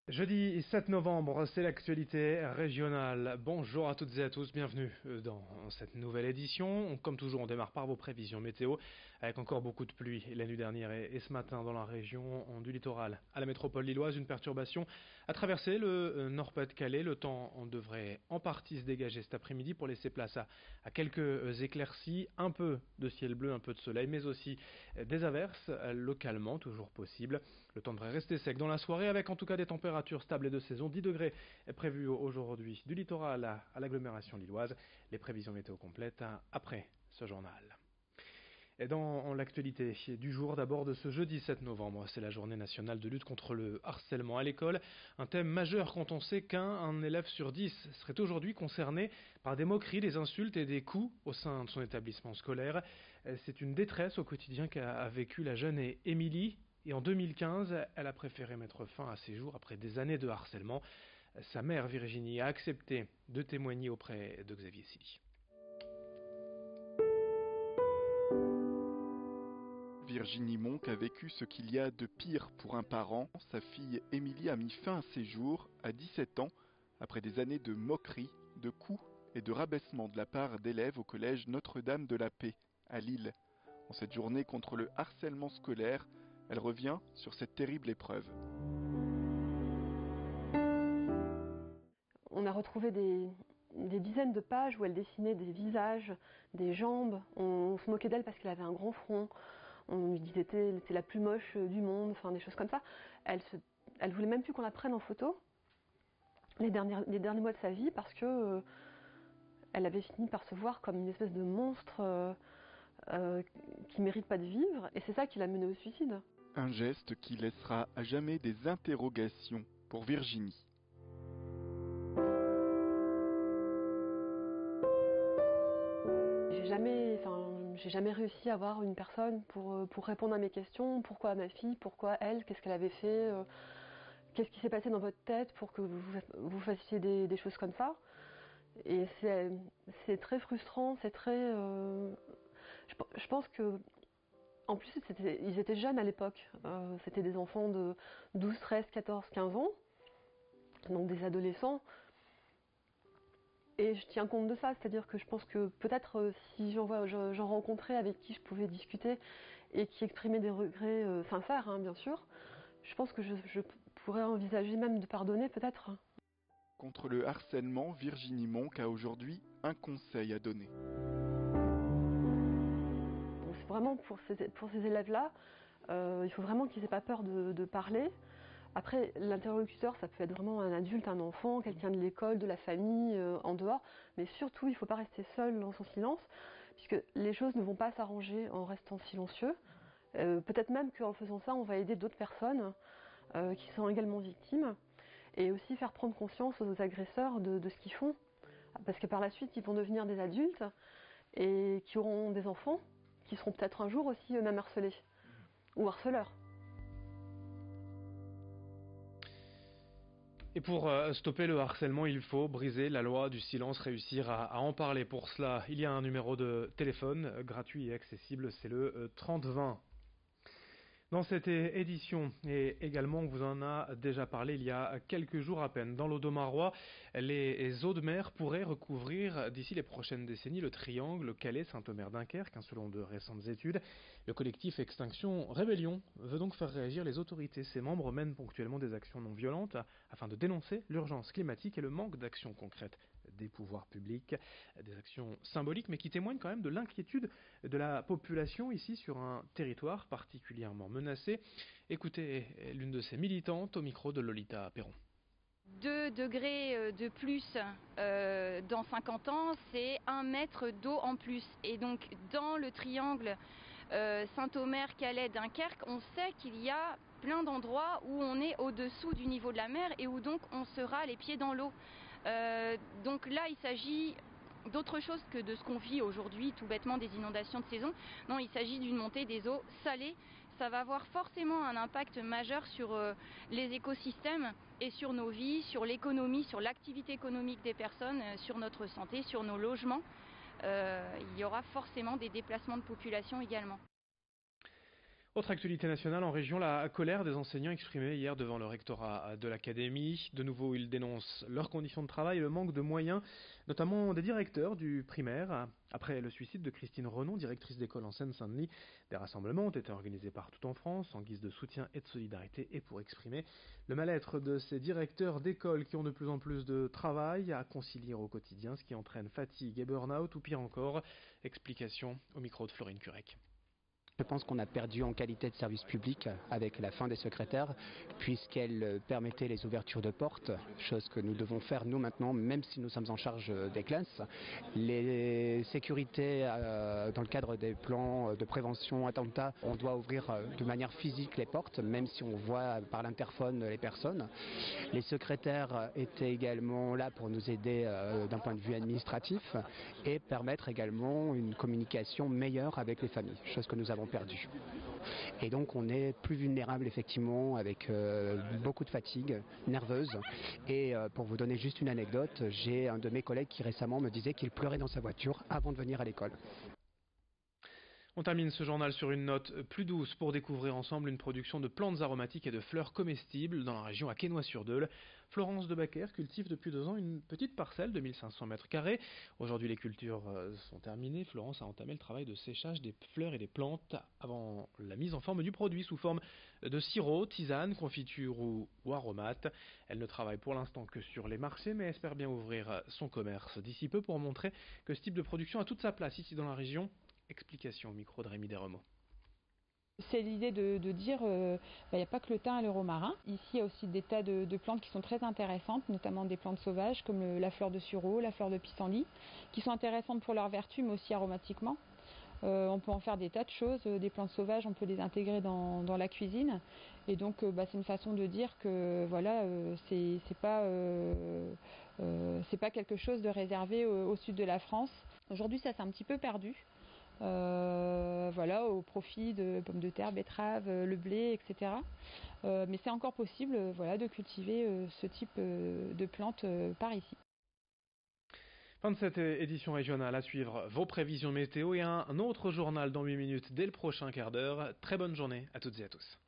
Jeudi 7 novembre, c'est l'actualité régionale. Bonjour à toutes et à tous, bienvenue dans cette nouvelle édition. Comme toujours, on démarre par vos prévisions météo, avec encore beaucoup de pluie la nuit dernière et ce matin dans la région du littoral. À la métropole lilloise, une perturbation a traversé le Nord-Pas-de-Calais. Le temps devrait en partie se dégager cet après-midi pour laisser place à quelques éclaircies, un peu de ciel bleu, un peu de soleil, mais aussi des averses localement, toujours possibles. Le temps devrait rester sec dans la soirée, avec en tout cas des températures stable et de saison, 10 degrés prévus aujourd'hui du littoral à l'agglomération lilloise. Les prévisions météo complètes après ce journal. Et dans l'actualité du jour, d'abord de ce jeudi 7 novembre, c'est la journée nationale de lutte contre le harcèlement à l'école. Un thème majeur quand on sait qu'un élève sur 10 serait aujourd'hui concerné par des moqueries, des insultes et des coups au sein de son établissement scolaire. C'est une détresse au quotidien qu'a vécue la jeune Émilie. Et en 2015, elle a préféré mettre fin à ses jours après des années de harcèlement. Sa mère, Virginie, a accepté de témoigner auprès de Xavier Silly. Virginie Monk a vécu ce qu'il y a de pire pour un parent. Sa fille Émilie a mis fin à ses jours à 17 ans, après des années de moqueries, de coups et de rabaissement de la part d'élèves au collège Notre-Dame de la Paix, à Lille. En cette journée contre le harcèlement scolaire, elle revient sur cette terrible épreuve. On a retrouvé des dizaines de pages où elle dessinait des visages, des jambes. On se moquait d'elle parce qu'elle avait un grand front. On lui disait qu'elle était la plus moche du monde, enfin des choses comme ça. Elle voulait même plus qu'on la prenne en photo les derniers mois de sa vie parce que elle avait fini par se voir comme une espèce de monstre qui mérite pas de vivre. Et c'est ça qui l'a menée au suicide. Un geste qui laissera à jamais des interrogations pour Virginie. J'ai jamais réussi à avoir une personne pour répondre à mes questions. Pourquoi ma fille? Pourquoi elle? Qu'est-ce qu'elle avait fait? Qu'est-ce qui s'est passé dans votre tête pour que vous fassiez des choses comme ça? Et c'est très frustrant, c'est très... je pense que... En plus, ils étaient jeunes à l'époque. C'était des enfants de 12, 13, 14, 15 ans. Donc des adolescents. Et je tiens compte de ça, c'est-à-dire que je pense que peut-être si j'en rencontrais avec qui je pouvais discuter et qui exprimait des regrets sincères, hein, bien sûr, je pense que je pourrais envisager même de pardonner peut-être. Contre le harcèlement, Virginie Monk a aujourd'hui un conseil à donner. C'est vraiment pour ces élèves-là, il faut vraiment qu'ils n'aient pas peur de parler. Après, l'interlocuteur, ça peut être vraiment un adulte, un enfant, quelqu'un de l'école, de la famille, en dehors. Mais surtout, il ne faut pas rester seul dans son silence, puisque les choses ne vont pas s'arranger en restant silencieux. Peut-être même qu'en faisant ça, on va aider d'autres personnes qui sont également victimes. Et aussi faire prendre conscience aux agresseurs de ce qu'ils font. Parce que par la suite, ils vont devenir des adultes et qui auront des enfants, qui seront peut-être un jour aussi eux-mêmes harcelés ou harceleurs. Et pour stopper le harcèlement, il faut briser la loi du silence, réussir à en parler. Pour cela, il y a un numéro de téléphone gratuit et accessible, c'est le 3020. Dans cette édition, et également on vous en a déjà parlé il y a quelques jours à peine, dans l'Audomarois, les eaux de mer pourraient recouvrir d'ici les prochaines décennies le triangle Calais-Saint-Omer-Dunkerque, selon de récentes études. Le collectif Extinction Rébellion veut donc faire réagir les autorités. Ses membres mènent ponctuellement des actions non violentes afin de dénoncer l'urgence climatique et le manque d'actions concrètes des pouvoirs publics. Des actions symboliques mais qui témoignent quand même de l'inquiétude de la population ici sur un territoire particulièrement menacée. Écoutez l'une de ces militantes au micro de Lolita Perron. 2 degrés de plus dans 50 ans, c'est 1 mètre d'eau en plus. Et donc dans le triangle Saint-Omer, Calais, Dunkerque, on sait qu'il y a plein d'endroits où on est au-dessous du niveau de la mer et où donc on sera les pieds dans l'eau. Donc là, il s'agit d'autre chose que de ce qu'on vit aujourd'hui, tout bêtement, des inondations de saison. Non, il s'agit d'une montée des eaux salées. Ça va avoir forcément un impact majeur sur les écosystèmes et sur nos vies, sur l'économie, sur l'activité économique des personnes, sur notre santé, sur nos logements. Il y aura forcément des déplacements de population également. Autre actualité nationale en région, la colère des enseignants exprimée hier devant le rectorat de l'académie. De nouveau, ils dénoncent leurs conditions de travail et le manque de moyens, notamment des directeurs du primaire. Après le suicide de Christine Renon, directrice d'école en Seine-Saint-Denis, des rassemblements ont été organisés partout en France en guise de soutien et de solidarité et pour exprimer le mal-être de ces directeurs d'école qui ont de plus en plus de travail à concilier au quotidien, ce qui entraîne fatigue et burn-out ou pire encore. Explication au micro de Florine Curec. Je pense qu'on a perdu en qualité de service public avec la fin des secrétaires, puisqu'elle permettait les ouvertures de portes, chose que nous devons faire nous maintenant, même si nous sommes en charge des classes. Les sécurités dans le cadre des plans de prévention attentats, on doit ouvrir de manière physique les portes, même si on voit par l'interphone les personnes. Les secrétaires étaient également là pour nous aider d'un point de vue administratif et permettre également une communication meilleure avec les familles, chose que nous avons perdu. Et donc on est plus vulnérable effectivement avec beaucoup de fatigue nerveuse. Et pour vous donner juste une anecdote, j'ai un de mes collègues qui récemment me disait qu'il pleurait dans sa voiture avant de venir à l'école. On termine ce journal sur une note plus douce pour découvrir ensemble une production de plantes aromatiques et de fleurs comestibles dans la région à Quesnoy-sur-Deûle. Florence Debacker cultive depuis 2 ans une petite parcelle de 1500 mètres carrés. Aujourd'hui les cultures sont terminées. Florence a entamé le travail de séchage des fleurs et des plantes avant la mise en forme du produit sous forme de sirop, tisane, confiture ou aromates. Elle ne travaille pour l'instant que sur les marchés mais espère bien ouvrir son commerce d'ici peu pour montrer que ce type de production a toute sa place ici dans la région. Explication au micro de Rémi Desremeaux. C'est l'idée de dire il n'y a pas que le thym et le romarin. Ici, il y a aussi des tas de plantes qui sont très intéressantes, notamment des plantes sauvages comme la fleur de sureau, la fleur de pissenlit, qui sont intéressantes pour leur vertu, mais aussi aromatiquement. On peut en faire des tas de choses. Des plantes sauvages, on peut les intégrer dans la cuisine. Et donc, c'est une façon de dire que voilà, c'est pas quelque chose de réservé au sud de la France. Aujourd'hui, ça s'est un petit peu perdu. Voilà, au profit de pommes de terre, betteraves, le blé, etc. Mais c'est encore possible, voilà, de cultiver ce type de plantes par ici. Fin de cette édition régionale, à suivre vos prévisions météo et un autre journal dans 8 minutes dès le prochain quart d'heure. Très bonne journée à toutes et à tous.